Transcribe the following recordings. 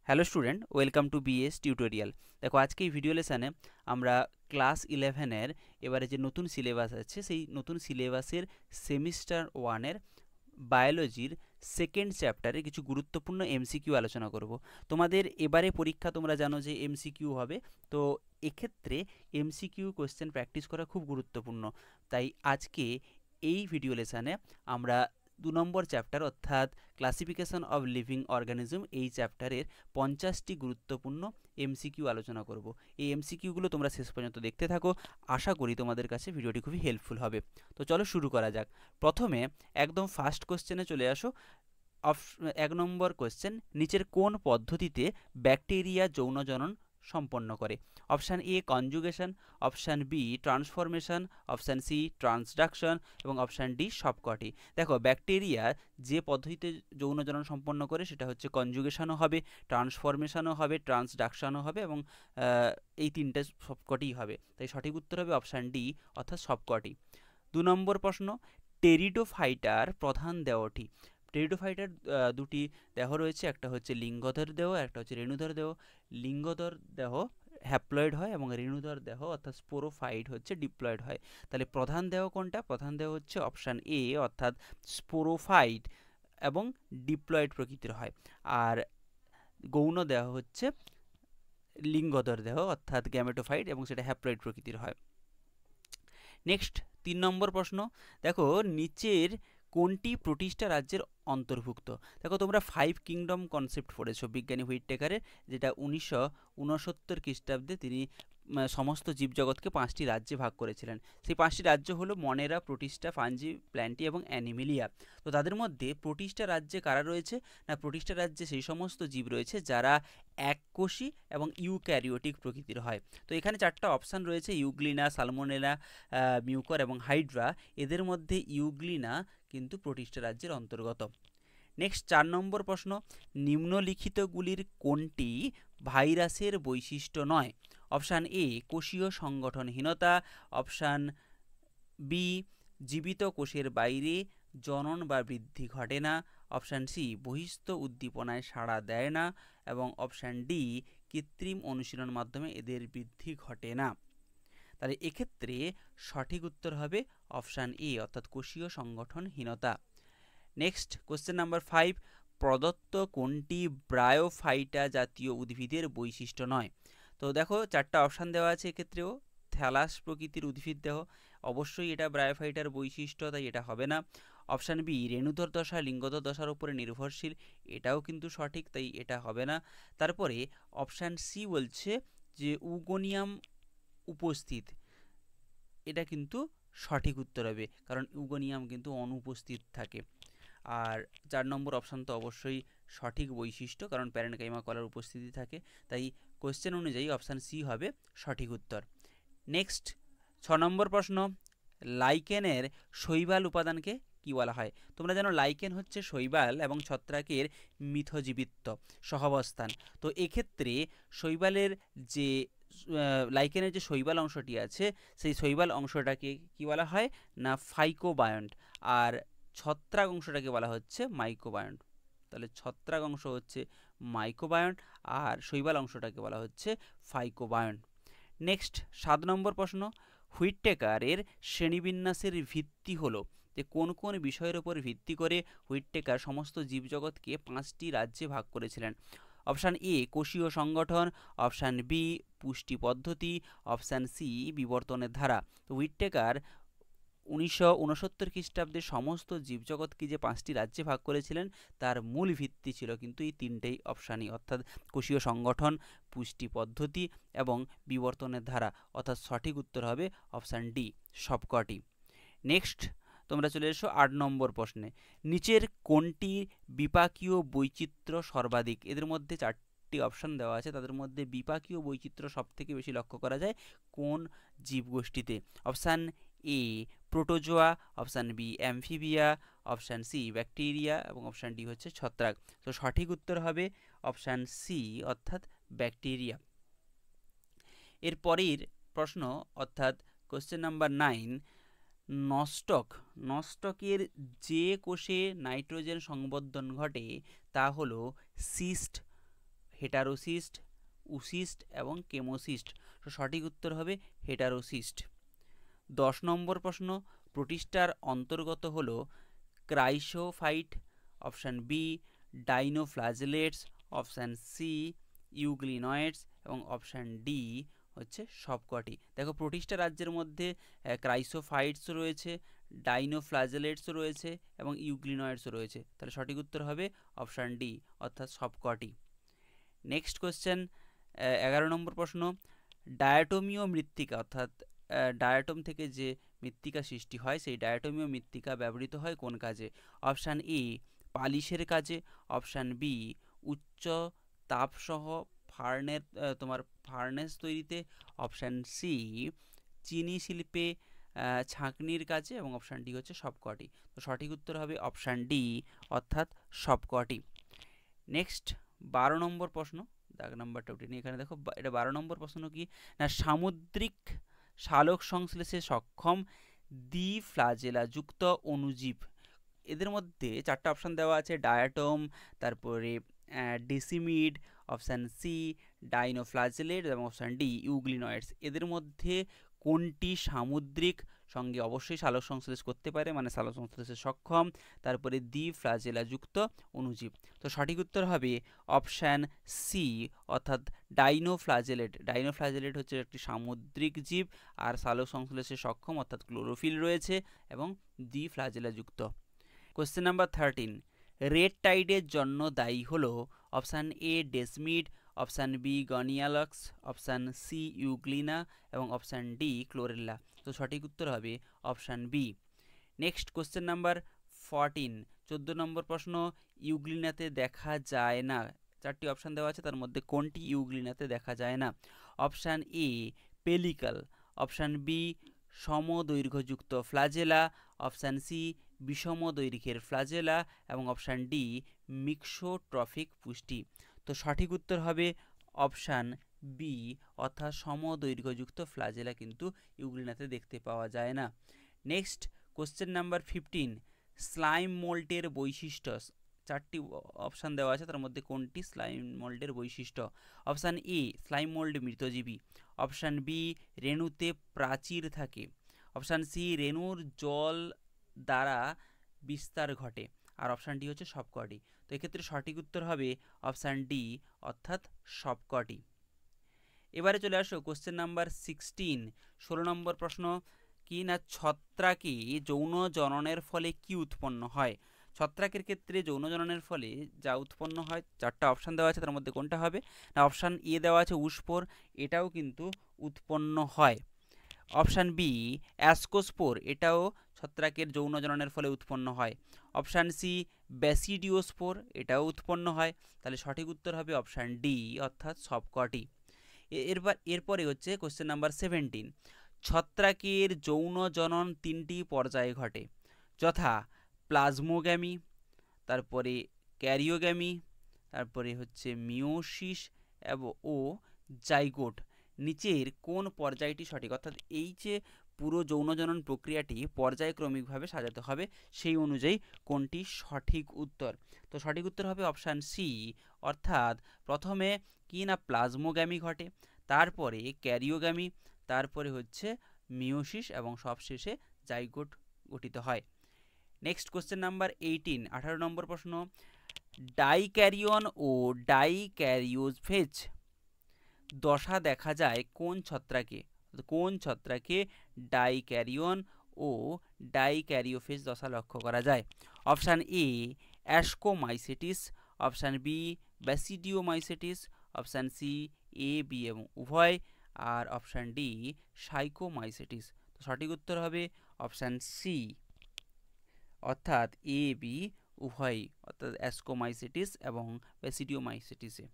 Hello student, welcome to BS tutorial. দেখো, আজকে এই ভিডিও লেসনে আমরা ক্লাস 11-এর এবারে যে নতুন সিলেবাস আছে সেই নতুন সিলেবাসের সেমিস্টার 1-এর বায়োলজির সেকেন্ড চ্যাপ্টারে কিছু গুরুত্বপূর্ণ এমসিকিউ আলোচনা করব। তোমাদের এবারে পরীক্ষা তোমরা জানো যে এমসিকিউ হবে, তো এক্ষেত্রে এমসিকিউ কোয়েশ্চেন প্র্যাকটিস করা খুব গুরুত্বপূর্ণ। তাই আজকে এই ভিডিও লেসনে আমরা 2 নম্বর চ্যাপ্টার অর্থাৎ ক্লাসিফিকেশন অফ লিভিং অর্গানিজম এই চ্যাপ্টারের 50টি গুরুত্বপূর্ণ এমসিকিউ আলোচনা করব। এই এমসিকিউগুলো তোমরা শেষ পর্যন্ত দেখতে থাকো, আশা করি তোমাদের কাছে ভিডিওটি খুবই হেল্পফুল হবে। তো চলো শুরু করা যাক। প্রথমে একদম ফার্স্ট কোশ্চেনে চলে আসো। 1 নম্বর কোশ্চেন, নিচের কোন পদ্ধতিতে ব্যাকটেরিয়া যৌনজনন সম্পন্ন করে? Option A conjugation, option B transformation, option C transduction এবং অপশান ডি সবকটি। দেখো, ব্যাকটেরিয়া যে পদ্ধতিতে যৌনজনন সম্পন্ন করে সেটা হচ্ছে কনজুগেশনও হবে, ট্রান্সফরমেশনও হবে, ট্রান্সডাকশনও হবে এবং এই তিনটে সবকটিই হবে। তাই সঠিক উত্তর হবে অপশান ডি অর্থাৎ সবকটি। 2 নম্বর প্রশ্ন, টেরিডোফাইটার প্রধান দেহটি? টেরিডোফাইটার দুটি দেহ রয়েছে, একটা হচ্ছে লিঙ্গধর দেহ, একটা হচ্ছে রেণুধর দেহ। লিঙ্গধর দেহ হ্যাপ্লয়েড হয় এবং রেণুধর দেহ অর্থাৎ স্পোরোফাইট হচ্ছে ডিপ্লয়েড হয়। তাহলে প্রধান দেহ কোনটা? প্রধান দেহ হচ্ছে অপশান এ অর্থাৎ স্পোরোফাইট এবং ডিপ্লয়েড প্রকৃতির হয়। আর গৌণ দেহ হচ্ছে লিঙ্গধর দেহ অর্থাৎ গ্যামেটোফাইট এবং সেটা হ্যাপ্লয়েড প্রকৃতির হয়। নেক্সট 3 নম্বর প্রশ্ন, দেখো নিচের কোনটি প্রোটিস্টা রাজ্যের অন্তর্ভুক্ত? দেখো, তোমরা 5 কিংডম কনসেপ্ট পড়েছো বিজ্ঞানী হুইটেকারের, যেটা 1969 খ্রিস্টাব্দে তিনি সমস্ত জীবজগৎকে 5টি রাজ্যে ভাগ করেছিলেন। সেই 5টি রাজ্য হলো মনেরা, প্রোটিস্টা, ফাঞ্জি, প্ল্যান্টি এবং অ্যানিমেলিয়া। তো তাদের মধ্যে প্রোটিস্টা রাজ্যে কারা রয়েছে? না, প্রোটিস্টা রাজ্যে সেই সমস্ত জীব রয়েছে যারা এককোষী এবং ইউক্যারিওটিক প্রকৃতির হয়। তো এখানে 4টা অপশান রয়েছে, ইউগ্লিনা, সালমোনেলা, মিউকর এবং হাইড্রা। এদের মধ্যে ইউগ্লিনা কিন্তু প্রোটিস্টা রাজ্যের অন্তর্গত। নেক্সট 4 নম্বর প্রশ্ন, নিম্নলিখিতগুলির কোনটি ভাইরাসের বৈশিষ্ট্য নয়? অপশান এ কোষীয় সংগঠনহীনতা, অপশান বি জীবিত কোষের বাইরে জনন বা বৃদ্ধি ঘটে না, অপশান সি বহিস্থ উদ্দীপনায় সাড়া দেয় না এবং অপশান ডি কৃত্রিম অনুশীলন মাধ্যমে এদের বৃদ্ধি ঘটে না। তাহলে এক্ষেত্রে সঠিক উত্তর হবে অপশান এ অর্থাৎ কোষীয় সংগঠনহীনতা। নেক্সট কোশ্চেন নাম্বার 5, প্রদত্ত কোনটি ব্রায়োফাইটা জাতীয় উদ্ভিদের বৈশিষ্ট্য নয়? তো দেখো, 4টা অপশান দেওয়া আছে, এক্ষেত্রেও থ্যালাস প্রকৃতির উদ্ভিদ দেহ, অবশ্যই এটা ব্রায়োফাইটার বৈশিষ্ট্য, তাই এটা হবে না। অপশান বি রেণুধর দশা লিঙ্গধর দশার উপরে নির্ভরশীল, এটাও কিন্তু সঠিক, তাই এটা হবে না। তারপরে অপশান সি বলছে যে উগোনিয়াম উপস্থিত, এটা কিন্তু সঠিক উত্তর হবে, কারণ ইউগোনিয়াম কিন্তু অনুপস্থিত থাকে। আর 4 নম্বর অপশান তো অবশ্যই সঠিক বৈশিষ্ট্য, কারণ প্যারেনকাইমা কলার উপস্থিতি থাকে, তাই কোয়েশ্চেন অনুযায়ী অপশান সি হবে সঠিক উত্তর। নেক্সট 6 নম্বর প্রশ্ন, লাইকেনের শৈবাল উপাদানকে কি বলা হয়? তোমরা জানো লাইকেন হচ্ছে শৈবাল এবং ছত্রাকের মিথজীবিত্ব সহাবস্থান। তো এক্ষেত্রে শৈবালের যে লাইকেনের যে শৈবাল অংশটি আছে সেই শৈবাল অংশটাকে কি বলা হয়? না ফাইকোবায়ন্ট। আর ছত্রাক অংশটাকে বলা হচ্ছে মাইক্রোবায়ন্ট। তাহলে ছত্রাক অংশ হচ্ছে মাইক্রোবায়ন্ট আর শৈবাল অংশটাকে বলা হচ্ছে ফাইকোবায়ন্ট। নেক্সট 7 নম্বর প্রশ্ন, হুইটেকারের শ্রেণীবিন্যাসের ভিত্তি হলো যে কোন কোন বিষয়ের উপর ভিত্তি করে হুইটেকার সমস্ত জীবজগৎকে 5টি রাজ্যে ভাগ করেছিলেন? অপশান এ কোষীয় সংগঠন, অপশান বি পুষ্টি পদ্ধতি, অপশান সি বিবর্তনের ধারা। তো হুইটেকার 1969 খ্রিস্টাব্দে সমস্ত জীবজগৎকে যে 5টি রাজ্যে ভাগ করেছিলেন তার মূল ভিত্তি ছিল কিন্তু এই তিনটেই অপশানই, অর্থাৎ কোষীয় সংগঠন, পুষ্টি পদ্ধতি এবং বিবর্তনের ধারা, অর্থাৎ সঠিক উত্তর হবে অপশান ডি সবকটি। নেক্সট তোমরা চলে এসো 8 নম্বর প্রশ্নে, নিচের কোনটি বিপাকীয় বৈচিত্র্য সর্বাধিক? এদের মধ্যে 4টি অপশান দেওয়া আছে, তাদের মধ্যে বিপাকীয় বৈচিত্র্য সব থেকে বেশি লক্ষ্য করা যায় কোন জীবগোষ্ঠীতে? Option A protozoa, option B amphibia, option C bacteria এবং অপশান ডি হচ্ছে ছত্রাক। তো সঠিক উত্তর হবে অপশান সি অর্থাৎ ব্যাকটেরিয়া। এরপরের প্রশ্ন অর্থাৎ কোশ্চেন নাম্বার 9, নস্টকের যে কোষে নাইট্রোজেন সংবর্ধন ঘটে তা হলো সিস্ট, হেটারোসিস্ট, উসিস্ট এবং কেমোসিস্ট। তো সঠিক উত্তর হবে হেটারোসিস্ট। 10 নম্বর প্রশ্ন, প্রোটিস্টার অন্তর্গত হলো ক্রাইসোফাইট, অপশান বি ডাইনোফ্লাজেলেটস, অপশান সি ইউগ্লিনয়েডস এবং অপশান ডি হচ্ছে সবকটি। দেখো প্রোটিস্টা রাজ্যের মধ্যে ক্রাইসোফাইটস রয়েছে, ডাইনোফ্লাজেলেটস রয়েছে এবং ইউগ্লিনয়েডস রয়েছে, তাহলে সঠিক উত্তর হবে অপশান ডি অর্থাৎ সবকটি। নেক্সট কোশ্চেন, 11 নম্বর প্রশ্ন, ডায়াটমীয় মৃত্তিকা অর্থাৎ ডায়াটম থেকে যে মৃত্তিকা সৃষ্টি হয় সেই ডায়াটমীয় মৃত্তিকা ব্যবহৃত হয় কোন কাজে? অপশান এ পালিশের কাজে, অপশান বি উচ্চ তাপসহ ফার্নেস তৈরিতে, অপশান সি চিনি শিল্পে ছাঁকনির কাজে এবং অপশান ডি হচ্ছে সবকটি। তো সঠিক উত্তর হবে অপশান ডি অর্থাৎ সবকটি। নেক্সট 12 নম্বর প্রশ্ন, দাগ নাম্বারটা উঠে নিয়ে এখানে দেখো, এটা 12 নম্বর প্রশ্ন কি না, সামুদ্রিক সালোক সংশ্লেষে সক্ষম দ্বিফ্লাজেলা যুক্ত অণুজীব, এদের মধ্যে 4টা অপশান দেওয়া আছে, ডায়াটম, তারপরে ডেসিমিড, অপশান সি ডাইনোফ্লাজেলেট এবং অপশান ডি ইউগ্লিনয়েডস। এদের মধ্যে কোনটি সামুদ্রিক সঙ্গে অবশ্যই সালোক সংশ্লেষ করতে পারে, মানে সালোক সংশ্লেষে সক্ষম, তারপরে দ্বিফ্লাজেলা যুক্ত অণুজীব? তো সঠিক উত্তর হবে অপশান সি অর্থাৎ ডাইনোফ্লাজেলেট। ডাইনোফ্লাজেলেট হচ্ছে একটি সামুদ্রিক জীব আর সালোক সংশ্লেষে সক্ষম অর্থাৎ ক্লোরোফিল রয়েছে এবং দ্বিফ্লাজেলা যুক্ত। কোশ্চেন নাম্বার 13, রেড টাইডের জন্য দায়ী হলো option A desmid, option B gonyaulax, option C euglena এবং অপশান ডি ক্লোরেল্লা। তো সঠিক উত্তর হবে option B. Next question number 14, 14 নম্বর প্রশ্ন, ইউগ্লিনাতে দেখা যায় না, 4টি অপশান দেওয়া আছে, তার মধ্যে কোনটি ইউগ্লিনাতে দেখা যায় না? Option A pellicle, option B সমদৈর্ঘ্যযুক্ত ফ্লাজেলা, অপশান সি বিষম দৈর্ঘ্যের ফ্লাজেলা এবং অপশান ডি মিক্সোট্রফিক পুষ্টি। তো সঠিক উত্তর হবে অপশান বি অর্থাৎ সমদৈর্ঘ্যযুক্ত ফ্লাজেলা কিন্তু ইউগ্লিনাতে দেখতে পাওয়া যায় না। নেক্সট কোশ্চেন নাম্বার 15, স্লাইম মোল্টের বৈশিষ্ট্য, 4টি অপশান দেওয়া আছে, তার মধ্যে কোনটি স্লাইম মোল্ডের বৈশিষ্ট্য? অপশান এ স্লাইম মোল্ড মৃতজীবী, অপশান বি রেণুতে প্রাচীর থাকে, অপশান সি রেণুর জল দ্বারা বিস্তার ঘটে আর অপশান ডি হচ্ছে সবকটি। তো এক্ষেত্রে সঠিক উত্তর হবে অপশান ডি অর্থাৎ সবকটি। এবারে চলে আসো কোশ্চেন নাম্বার 16, 16 নম্বর প্রশ্ন কি না, ছত্রাকে যৌন জননের ফলে কি উৎপন্ন হয়? ছত্রাকের ক্ষেত্রে যৌন জননের ফলে যা উৎপন্ন হয়, 4টা অপশান দেওয়া আছে, তার মধ্যে কোনটা হবে না? অপশান এ দেওয়া আছে উস্পোর, এটাও কিন্তু উৎপন্ন হয়। অপশান বি অ্যাসকোস্পোর, এটাও ছত্রাকের যৌন জননের ফলে উৎপন্ন হয়। অপশান সি ব্যাসিডিওস্পোর, এটাও উৎপন্ন হয়। তাহলে সঠিক উত্তর হবে অপশান ডি অর্থাৎ সবকটি। এরপরে হচ্ছে কোশ্চেন নাম্বার 17, ছত্রাকের যৌন জনন 3টি পর্যায়ে ঘটে, যথা প্লাজমোগ্যামি, তারপরে ক্যারিওগ্যামি, তারপরে হচ্ছে মিওসিস ও জাইগোট। নিচের কোন পর্যায়টি সঠিক? অর্থাৎ এই যে পুরো যৌনজনন প্রক্রিয়াটি পর্যায়ক্রমিকভাবে সাজাতে হবে, সেই অনুযায়ী কোনটি সঠিক উত্তর? তো সঠিক উত্তর হবে অপশান সি অর্থাৎ প্রথমে কি না প্লাজমোগ্যামি ঘটে, তারপরে ক্যারিওগ্যামি, তারপরে হচ্ছে মিওসিস এবং সবশেষে জাইগোট গঠিত হয়। নেক্সট কোশ্চেন নাম্বার 18, 18 নম্বর প্রশ্ন, ডাইক্যারিয়ন ও ডাইক্যারিওফেজ দশা দেখা যায় কোন ছত্রাকে? কোন ছত্রাকে ডাইক্যারিয়ন ও ডাইক্যারিওফেজ দশা লক্ষ্য করা যায়? Option A ascomycetes, option B basidiomycetes, option C A B এবং উভয় আর অপশান ডি সাইকোমাইসিটিস। তো সঠিক উত্তর হবে অপশান সি অর্থাৎ এ বি উভয়, অর্থাৎ অ্যাস্কোমাইসিটিস এবং ব্যাসিডিওমাইসিটিসে।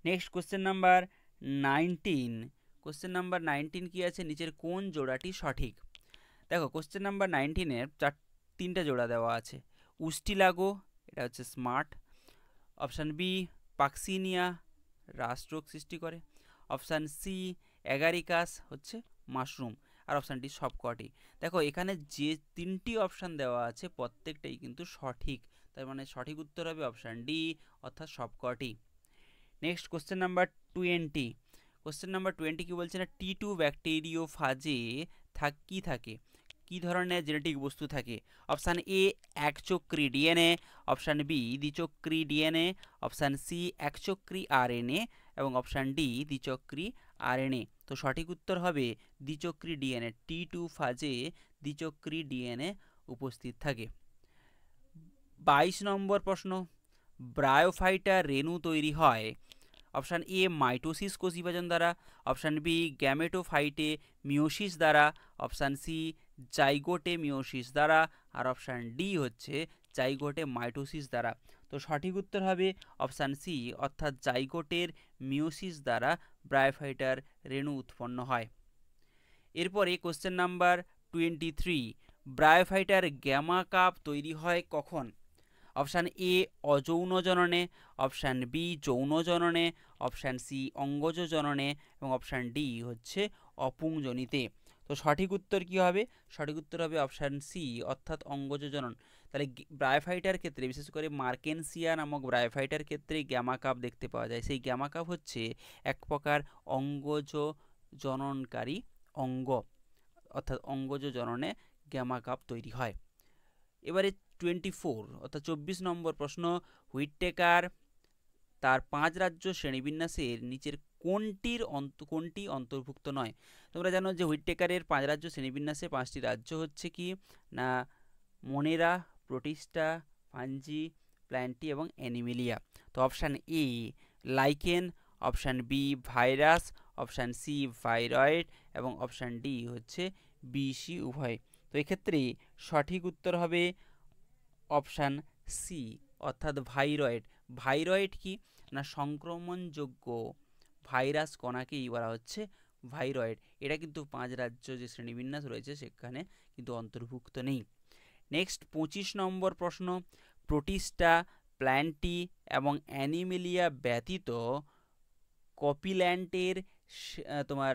Next question number 19, question number 19 কি আছে, নিচের কোন জোড়াটি সঠিক? দেখো কোশ্চেন নাম্বার 19-এর 3টা জোড়া দেওয়া আছে, উস্টিলাগো, এটা হচ্ছে স্মার্ট, অপশান বি পাক্সিনিয়া রাস্ট্রোক সৃষ্টি করে, অপশান সি অ্যাগারিকাস হচ্ছে মাশরুম আর অপশান ডি সবকটি। দেখো এখানে যে 3টি অপশান দেওয়া আছে প্রত্যেকটাই কিন্তু সঠিক, তার মানে সঠিক উত্তর হবে অপশান ডি, অর্থাৎ সবকটি। Next question number 20। Question number 20 কি বলছে না, T2 ব্যাকটেরিওফাজে কি থাকে, কি ধরনের জেনেটিক বস্তু থাকে? অপশান এ একচক্রী ডিএনএ, অপশান বি দ্বিচক্রী ডিএনএ, অপশান সি একচক্রী আরএনএ এবং অপশান ডি দ্বিচক্রী আরএনএ। তো সঠিক উত্তর হবে দ্বিচক্রী ডিএনএ। T2 ফাজে দ্বিচক্রী ডিএনএ উপস্থিত থাকে। 22 নম্বর প্রশ্ন, ব্রায়োফাইটার রেণু তৈরি হয় অপশান এ মাইটোসিস কোষ বিভাজন দ্বারা, অপশান বি গ্যামেটোফাইটে মিওসিস দ্বারা, অপশান সি জাইগোটে মিওসিস দ্বারা আর অপশান ডি হচ্ছে জাইগোটে মাইটোসিস দ্বারা। তো সঠিক উত্তর হবে অপশান সি, অর্থাৎ জাইগোটের মিওসিস দ্বারা ব্রায়োফাইটার রেণু উৎপন্ন হয়। এরপরে কোশ্চেন নাম্বার 23, ব্রায়োফাইটার গ্যামা কাপ তৈরি হয় কখন? অপশান এ অযৌন জননে, অপশান বি যৌন জননে, অপশান সি অঙ্গজ জননে এবং অপশান ডি হচ্ছে অপুংজনিতে। তো সঠিক উত্তর কি হবে? সঠিক উত্তর হবে অপশান সি, অর্থাৎ অঙ্গজ জনন। তাহলে ব্রায়োফাইটার ক্ষেত্রে, বিশেষ করে মার্কেনসিয়া নামক ব্রায়োফাইটার ক্ষেত্রে গ্যামা কাপ দেখতে পাওয়া যায়। সেই গ্যামা কাপ হচ্ছে এক প্রকার অঙ্গজ জননকারী অঙ্গ, অর্থাৎ অঙ্গজ জননে গ্যামা কাপ তৈরি হয়। এবারে 24 অর্থাৎ 24 নম্বর প্রশ্ন, হুইটেকার তার 5 রাজ্য শ্রেণীবিন্যাসের নিচের কোনটি অন্তর্ভুক্ত নয়? তোমরা জানো যে হুইটেকারের 5 রাজ্য শ্রেণীবিন্যাসে 5টি রাজ্য হচ্ছে কি না, মনেরা, প্রোটিস্টা, ফাঞ্জি, প্ল্যান্টি এবং অ্যানিমেলিয়া। তো option A lichen, option B virus, option C viroid এবং অপশান ডি হচ্ছে বিসি উভয়। তো এক্ষেত্রে সঠিক উত্তর হবে অপশান সি, অর্থাৎ ভাইরয়েড। ভাইরয়েড কি না, সংক্রমণযোগ্য ভাইরাস কণাকেই বলা হচ্ছে ভাইরয়েড। এটা কিন্তু 5 রাজ্য যে শ্রেণীবিন্যাস রয়েছে সেখানে কিন্তু অন্তর্ভুক্ত নেই। নেক্সট 25 নম্বর প্রশ্ন, প্রোটিস্টা, প্ল্যান্টি এবং অ্যানিমেলিয়া ব্যতীত কপিল্যান্টের তোমার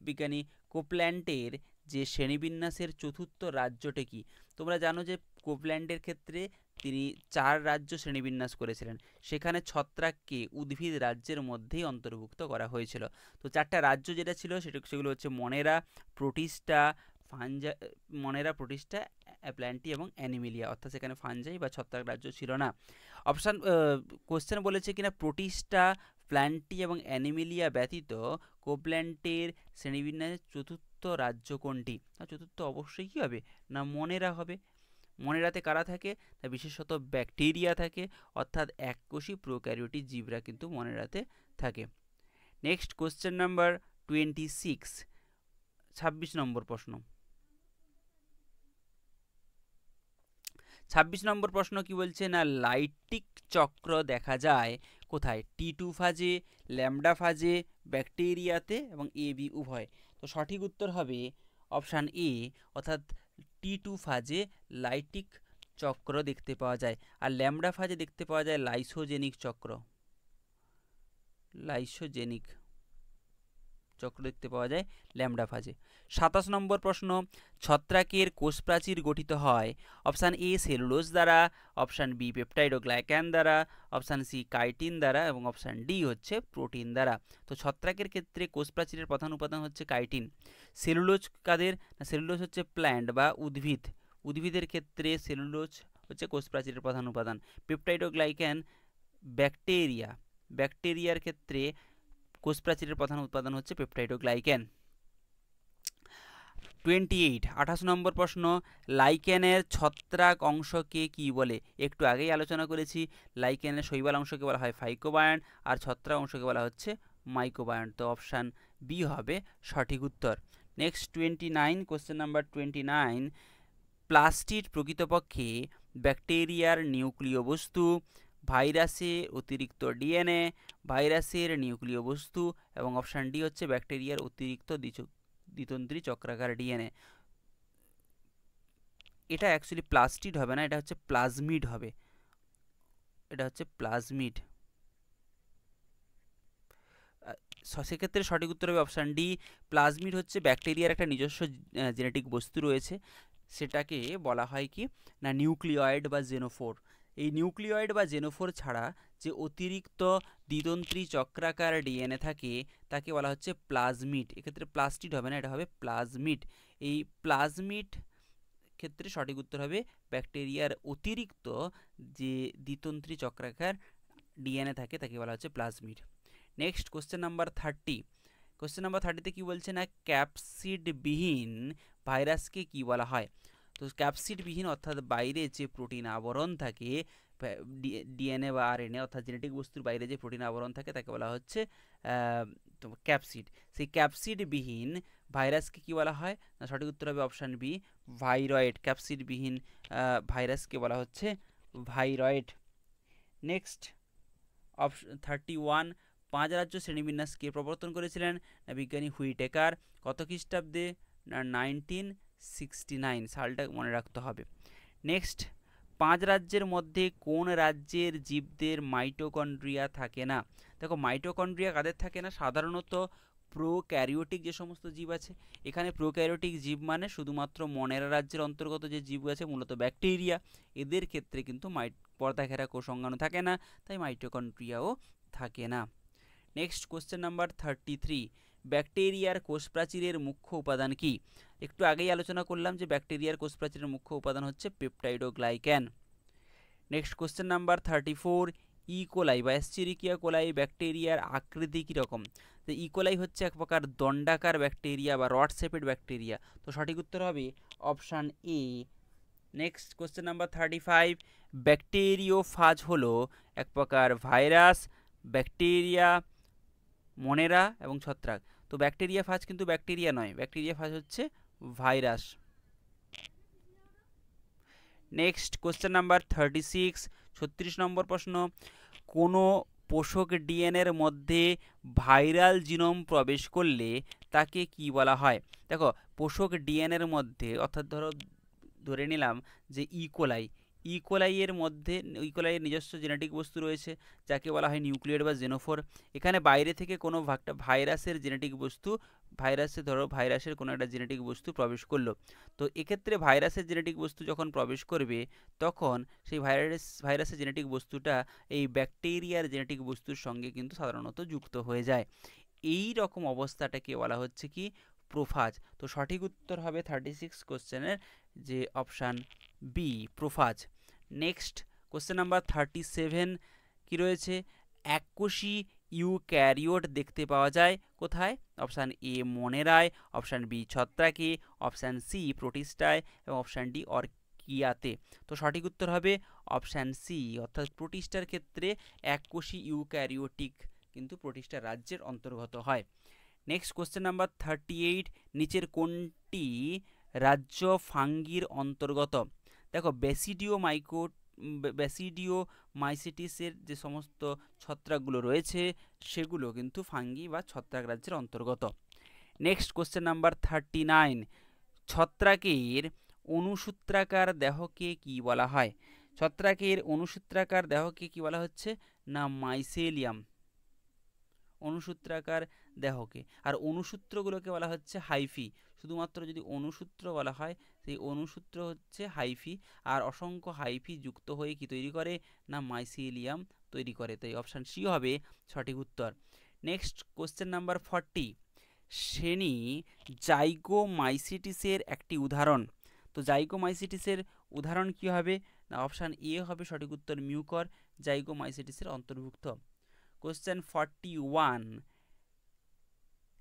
বিজ্ঞানী কোপল্যান্টের যে শ্রেণীবিন্যাসের চতুর্থ রাজ্যটি কি? তোমরা জানো যে কোপল্যান্ডের ক্ষেত্রে তিনি 4 রাজ্য শ্রেণীবিন্যাস করেছিলেন, সেখানে ছত্রাককে উদ্ভিদ রাজ্যের মধ্যেই অন্তর্ভুক্ত করা হয়েছিল। তো 4টা রাজ্য যেটা ছিল সেগুলো হচ্ছে মনেরা, প্রোটিস্টা, প্রোটিস্টা, প্ল্যান্টি এবং অ্যানিমেলিয়া, অর্থাৎ সেখানে ফাঞ্জাই বা ছত্রাক রাজ্য ছিল না। অপশান কোশ্চেন বলেছে কিনা প্রোটিস্টা, প্ল্যান্টি এবং অ্যানিমেলিয়া ব্যতীত কোপল্যান্টের শ্রেণীবিন্যাসের চতুর্থ রাজ্য কোনটি? চতুর্থ অবশ্যই কী হবে না, মনেরা হবে। মনেরাতে কারা থাকে? তা বিশেষত ব্যাকটেরিয়া থাকে, অর্থাৎ এককোষী প্রোক্যারিওটিক জীবরা কিন্তু মনেরাতে থাকে। নেক্সট কোশ্চেন নাম্বার 26, 26 নম্বর প্রশ্ন। 26 নম্বর প্রশ্ন কি বলছে না, লাইটিক চক্র দেখা যায় কোথায়? T2 ফাজে, ল্যামডা ফাজে, ব্যাকটেরিয়াতে এবং এবি উভয়। তো সঠিক উত্তর হবে অপশান এ, অর্থাৎ T2 ফাজে লাইটিক চক্র দেখতে পাওয়া যায়, আর ল্যামডা ফাজে দেখতে পাওয়া যায় লাইসোজেনিক চক্র। লাইসোজেনিক চক্র দেখতে পাওয়া যায় ল্যামডা ফাজে। 27 নম্বর প্রশ্ন, ছত্রাকের কোষপ্রাচীর গঠিত হয় অপশান এ সেলুলোজ দ্বারা, অপশান বি পেপটাইড ও গ্লাইক্যান দ্বারা, অপশান সি কাইটিন দ্বারা এবং অপশান ডি হচ্ছে প্রোটিন দ্বারা। তো ছত্রাকের ক্ষেত্রে কোষপ্রাচীরের প্রধান উপাদান হচ্ছে কাইটিন। সেলুলোজ কাদের না, সেলুলোজ হচ্ছে প্ল্যান্ট বা উদ্ভিদের ক্ষেত্রে সেলুলোজ হচ্ছে কোষপ্রাচীরের প্রধান উপাদান। পেপটাইড ও গ্লাইক্যান ব্যাকটেরিয়ার ক্ষেত্রে কোষপ্রাচীরের প্রধান উৎপাদন হচ্ছে পেপটাইড ও গ্লাইক্যান। 28, 28 নম্বর প্রশ্ন, লাইকেনের ছত্রাক অংশকে কি বলে? একটু আগেই আলোচনা করেছি, লাইকেনের শৈবাল অংশকে বলা হয় ফাইকোবায়ন আর ছত্রাক অংশকে বলা হচ্ছে মাইকোবায়ন। তো অপশান বি হবে সঠিক উত্তর। নেক্সট 29, কোশ্চেন নাম্বার 29, প্লাস্টিড প্রকৃতপক্ষে ব্যাকটেরিয়ার নিউক্লিয় বস্তু, ভাইরাসে অতিরিক্ত ডিএনএ, ভাইরাসের নিউক্লিয় বস্তু এবং অপশান ডি হচ্ছে ব্যাকটেরিয়ার অতিরিক্ত দ্বিতন্ত্রী চক্রাকার ডিএনএ। এটা অ্যাকচুয়ালি প্লাস্টিড হবে না, এটা হচ্ছে প্লাজমিড হবে। এটা হচ্ছে প্লাজমিড। সেক্ষেত্রে সঠিক উত্তর হবে অপশান ডি, প্লাজমিড হচ্ছে ব্যাকটেরিয়ার একটা নিজস্ব জেনেটিক বস্তু রয়েছে, সেটাকে বলা হয় কি না নিউক্লিয়েড বা জেনোফোর। এই নিউক্লিয়েড বা জেনোফোর ছাড়া যে অতিরিক্ত দ্বিতন্ত্রী চক্রাকার ডিএনএ থাকে তাকে বলা হচ্ছে প্লাজমিড। এক্ষেত্রে প্লাস্টিড হবে না, এটা হবে প্লাজমিড। এই প্লাজমিড ক্ষেত্রে সঠিক উত্তর হবে ব্যাকটেরিয়ার অতিরিক্ত যে দ্বিতন্ত্রী চক্রাকার ডিএনএ থাকে তাকে বলা হচ্ছে plasmid. Next question number 30। Question number 30তে কি বলছে না, ক্যাপসিডবিহীন ভাইরাসকে কি বলা হয়? তো ক্যাপসিডবিহীন অর্থাৎ বাইরে যে প্রোটিন আবরণ থাকে, ডিএনএ বা আরএনএ অর্থাৎ জেনেটিক বস্তুর বাইরে যে প্রোটিন আবরণ থাকে তাকে বলা হচ্ছে ক্যাপসিড। সেই ক্যাপসিডবিহীন ভাইরাসকে কি বলা হয়? না সঠিক উত্তর হবে অপশান বি, ভাইরয়েড। ক্যাপসিডবিহীন ভাইরাসকে বলা হচ্ছে ভাইরয়েড। নেক্সট অপশন 31, 5 রাজ্য শ্রেণীবিন্যাস কে প্রবর্তন করেছিলেন? না বিজ্ঞানী হুইটেকার। কত খ্রিস্টাব্দে? না 1969, সালটা মনে রাখতে হবে। নেক্সট, 5 রাজ্যের মধ্যে কোন রাজ্যের জীবদের মাইটোকন্ড্রিয়া থাকে না? দেখো মাইটোকন্ড্রিয়া কাদের থাকে না? সাধারণত প্রোক্যারিওটিক যে সমস্ত জীব আছে। এখানে প্রোক্যারিওটিক জীব মানে শুধুমাত্র মনেরা রাজ্যের অন্তর্গত যে জীব আছে, মূলত ব্যাকটেরিয়া, এদের ক্ষেত্রে কিন্তু পর্দা ঘেরা কোষাঙ্গাণু থাকে না, তাই মাইটোকন্ড্রিয়াও থাকে না। নেক্সট কোশ্চেন নাম্বার 33, ব্যাকটেরিয়ার কোষ প্রাচীরের মুখ্য উপাদান কি? একটু আগেই আলোচনা করলাম যে ব্যাকটেরিয়ার কোষ প্রাচীরের মুখ্য উপাদান হচ্ছে পেপটাইডোগ্লাইক্যান। নেক্সট কোশ্চেন নাম্বার 34, ইকোলাই বা এস্চেরিকিয়া কোলাই ব্যাকটেরিয়ার আকৃতি কীরকম? তো ইকোলাই হচ্ছে এক প্রকার দণ্ডাকার ব্যাকটেরিয়া বা রড শেপেড ব্যাকটেরিয়া, তো সঠিক উত্তর হবে option A. Next question number 35, bacteriophage হলো এক প্রকার ভাইরাস, ব্যাকটেরিয়া, মনেরা এবং ছত্রাক। তো ব্যাকটেরিয়াফাজ কিন্তু ব্যাকটেরিয়া নয়, ব্যাকটেরিয়াফাজ হচ্ছে ভাইরাস। নেক্সট কোশ্চেন নাম্বার 36, 36 নম্বর প্রশ্ন, কোনো পোষক ডিএনএর মধ্যে ভাইরাল জিনোম প্রবেশ করলে তাকে কি বলা হয়? দেখো পোষক ডিএনএর মধ্যে, অর্থাৎ ধরে নিলাম যে ইকোলাইয়ের মধ্যে ইকোলাইয়ের নিজস্ব জেনেটিক বস্তু রয়েছে যাকে বলা হয় নিউক্লিয়েড বা জেনোফোর। এখানে বাইরে থেকে কোনো ভাইরাসের জেনেটিক বস্তু, ভাইরাসের কোনো একটা জেনেটিক বস্তু প্রবেশ করলো, তো এক্ষেত্রে ভাইরাসের জেনেটিক বস্তু যখন প্রবেশ করবে তখন সেই ভাইরাসের জেনেটিক বস্তুটা এই ব্যাকটেরিয়ার জেনেটিক বস্তুর সঙ্গে কিন্তু সাধারণত যুক্ত হয়ে যায়। এই রকম অবস্থাটাকে বলা হচ্ছে কি? প্রোফাজ। তো সঠিক উত্তর হবে 36 কোশ্চেনের যে option B, prophase. Next question number 37 কি রয়েছে? এককোষী ইউক্যারিওট দেখতে পাওয়া যায় কোথায়? অপশান এ মনেরায়, অপশান বি ছত্রাকে, অপশান সি প্রোটিস্টায় এবং অপশান ডি অর্কিয়াতে। তো সঠিক উত্তর হবে অপশান সি, অর্থাৎ প্রোটিস্টার ক্ষেত্রে এককোষী ইউক্যারিওটিক কিন্তু প্রোটিস্টার রাজ্যের অন্তর্গত হয়। নেক্সট কোশ্চেন নাম্বার 38, নিচের কোনটি রাজ্য ফাঙ্গির অন্তর্গত? দেখো ব্যাসিডিওমাইসিটিসের যে সমস্ত ছত্রাকগুলো রয়েছে সেগুলো কিন্তু ফাঙ্গি বা ছত্রাক রাজ্যের অন্তর্গত। নেক্সট কোশ্চেন নাম্বার 39, ছত্রাকের অনুসূত্রাকার দেহকে কি বলা হয়? ছত্রাকের অনুসূত্রাকার দেহকে কি বলা হচ্ছে? না মাইসেলিয়াম, অনুসূত্রাকার দেহকে। আর অনুসূত্রগুলোকে বলা হচ্ছে হাইফি। শুধুমাত্র যদি অনুসূত্র বলা হয়, সেই অনুসূত্র হচ্ছে হাইফি, আর অসংখ্য হাইফি যুক্ত হয়ে কি তৈরি করে? না মাইসিলিয়াম তৈরি করে। তাই অপশান সি হবে সঠিক উত্তর। নেক্সট কোশ্চেন নাম্বার 40, শ্রেণী জাইগোমাইসিটিসের একটি উদাহরণ। তো জাইগোমাইসিটিসের উদাহরণ কি হবে? না অপশান এ হবে সঠিক উত্তর, মিউকর জাইগোমাইসিটিসের অন্তর্ভুক্ত। কোশ্চেন 41,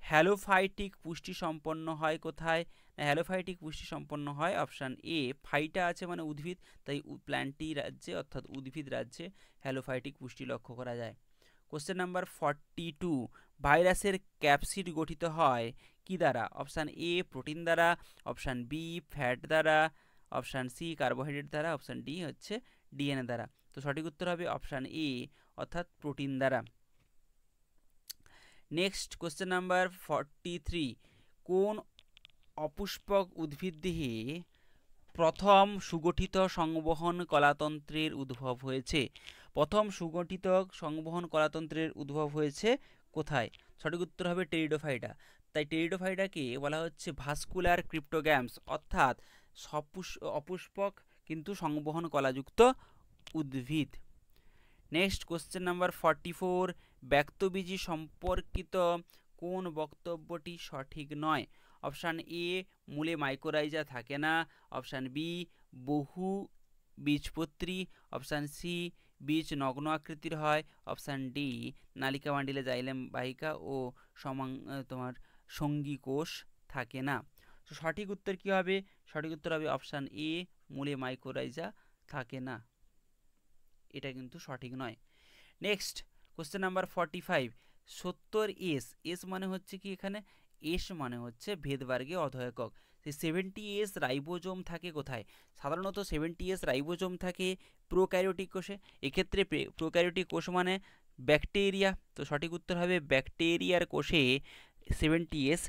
হ্যালোফাইটিক পুষ্টি সম্পন্ন হয় কোথায়? হ্যালোফাইটিক পুষ্টি সম্পন্ন হয় অপশান এ, ফাইটা আছে মানে উদ্ভিদ, তাই প্ল্যান্টি রাজ্যে অর্থাৎ উদ্ভিদ রাজ্যে হ্যালোফাইটিক পুষ্টি লক্ষ্য করা যায়। কোশ্চেন নাম্বার 42, ভাইরাসের ক্যাপসিড গঠিত হয় কি দ্বারা? অপশান এ প্রোটিন দ্বারা, অপশান বি ফ্যাট দ্বারা, অপশান সি কার্বোহাইড্রেট দ্বারা, অপশান ডি হচ্ছে ডিএনএ দ্বারা। তো সঠিক উত্তর হবে অপশান এ, অর্থাৎ প্রোটিন দ্বারা। নেক্সট কোশ্চেন নাম্বার 43, কোন অপুষ্পক উদ্ভিদদেহে প্রথম সুগঠিত সংবহন কলাতন্ত্রের উদ্ভব হয়েছে? প্রথম সুগঠিত সংবহন কলাতন্ত্রের উদ্ভব হয়েছে কোথায়? সঠিক উত্তর হবে টেরিডোফাইটা। তাই টেরিডোফাইটাকে বলা হচ্ছে ভাস্কুলার ক্রিপ্টোগ্যামস, অর্থাৎ অপুষ্পক কিন্তু সংবহন কলাযুক্ত উদ্ভিদ। নেক্সট কোশ্চেন নাম্বার 44, ব্যক্তবীজি সম্পর্কিত কোন বক্তব্যটি সঠিক নয়? অপশান এ, মূলে মাইকোরাইজা থাকে না। অপশান বি, বহু বীজপত্রী। অপশান সি, বীজ নগ্ন আকৃতির হয়। অপশান ডি, নালিকা বান্ডিলে জাইলেম বাহিকা ও তোমার সঙ্গী কোষ থাকে না। তো সঠিক উত্তর কি হবে? সঠিক উত্তর হবে অপশান এ, মূলে মাইকোরাইজা থাকে না। এটা কিন্তু সঠিক নয়। Next question number 45, 70S, S মানে হচ্ছে কি এখানে? এস মানে হচ্ছে ভেদবর্গে অধঃএকক। সেই 70S রাইবোজোম থাকে কোথায়? সাধারণত 70S রাইবোজোম থাকে প্রোক্যারিওটিক কোষে। এক্ষেত্রে প্রোক্যারিওটিক কোষ মানে ব্যাকটেরিয়া, তো সঠিক উত্তর হবে ব্যাকটেরিয়ার কোষে 70S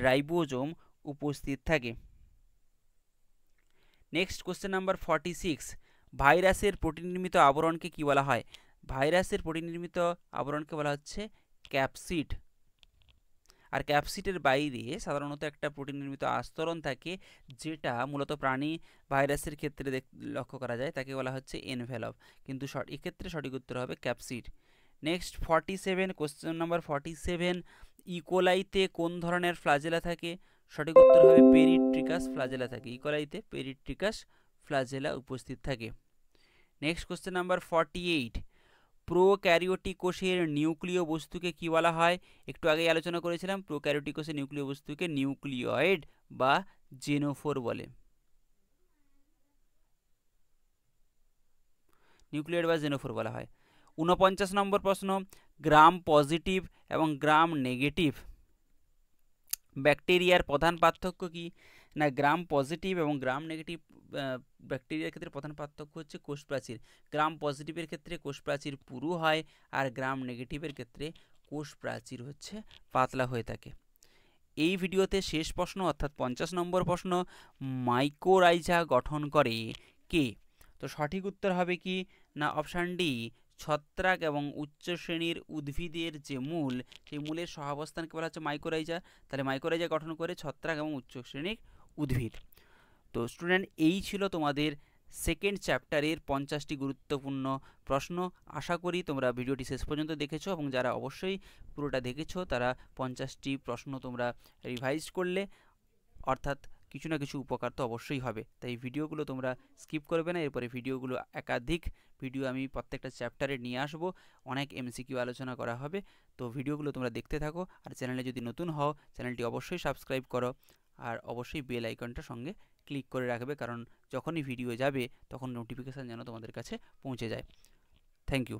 রাইবোজোম উপস্থিত থাকে। নেক্সট কোশ্চেন নাম্বার 46, ভাইরাসের প্রোটিন নির্মিত আবরণকে কি বলা হয়? ভাইরাসের প্রোটিন নির্মিত আবরণকে বলা হচ্ছে ক্যাপসিড। আর ক্যাপসিডের বাইরে সাধারণত একটা প্রোটিন নির্মিত আস্তরণ থাকে, যেটা মূলত প্রাণী ভাইরাসের ক্ষেত্রে লক্ষ্য করা যায়, তাকে বলা হচ্ছে এনভেলপ। কিন্তু এক্ষেত্রে সঠিক উত্তর হবে ক্যাপসিড। নেক্সট 47, কোশ্চেন নাম্বার 47, ইকোলাইতে কোন ধরনের ফ্লাজেলা থাকে? সঠিক উত্তর হবে পেরিট্রিকাস ফ্লাজেলা থাকে। ইকোলাইতে পেরিট্রিকাস ফ্লাজেলা উপস্থিত থাকে। নেক্সট কোশ্চেন নাম্বার 48, প্রোক্যারিওটিক কোষের নিউক্লিয় বস্তুকে কি বলা হয়? একটু আগেই আলোচনা করেছিলাম, প্রোক্যারিওটিক কোষের নিউক্লিয় বস্তুকে নিউক্লিয়েড বা জেনোফোর বলে। নিউক্লিয়েড বা জেনোফোর বলা হয়। 49 নম্বর প্রশ্ন, গ্রাম পজিটিভ এবং গ্রাম নেগেটিভ ব্যাকটেরিয়ার প্রধান পার্থক্য কি? না, গ্রাম পজিটিভ এবং গ্রাম নেগেটিভ ব্যাকটেরিয়ার ক্ষেত্রে প্রধান পার্থক্য হচ্ছে কোষ প্রাচীর। গ্রাম পজিটিভের ক্ষেত্রে কোষ প্রাচীর পুরু হয়, আর গ্রাম নেগেটিভের ক্ষেত্রে কোষ প্রাচীর হচ্ছে পাতলা হয়ে থাকে। এই ভিডিওতে শেষ প্রশ্ন অর্থাৎ 50 নম্বর প্রশ্ন, মাইকোরাইজা গঠন করে কে? তো সঠিক উত্তর হবে কি না অপশান ডি, ছত্রাক এবং উচ্চ শ্রেণীর উদ্ভিদের যে মূল, সেই মূলের সহাবস্থানকে বলা হচ্ছে মাইকোরাইজা। তাহলে মাইকোরাইজা গঠন করে ছত্রাক এবং উচ্চ শ্রেণীর উদ্ভিদ। তো স্টুডেন্ট, এই ছিল তোমাদের সেকেন্ড চ্যাপ্টারের 50টি গুরুত্বপূর্ণ প্রশ্ন। আশা করি তোমরা ভিডিওটি শেষ পর্যন্ত দেখেছো, এবং যারা অবশ্যই পুরোটা দেখেছো তারা 50টি প্রশ্ন তোমরা রিভাইজ করলে, অর্থাৎ কিছু না কিছু উপকার তো অবশ্যই হবে। তাই ভিডিওগুলো তোমরা স্কিপ করবে না। এরপরে ভিডিওগুলো একাধিক ভিডিও আমি প্রত্যেকটা চ্যাপ্টারে নিয়ে আসবো, অনেক এমসিকিউ আলোচনা করা হবে। তো ভিডিওগুলো তোমরা দেখতে থাকো, আর চ্যানেলে যদি নতুন হও চ্যানেলটি অবশ্যই সাবস্ক্রাইব করো, আর অবশ্যই বেল আইকনটা সঙ্গে ক্লিক করে রাখবে, কারণ যখনই ভিডিও যাবে তখন নোটিফিকেশান যেন তোমাদের কাছে পৌঁছে যায়। Thank you.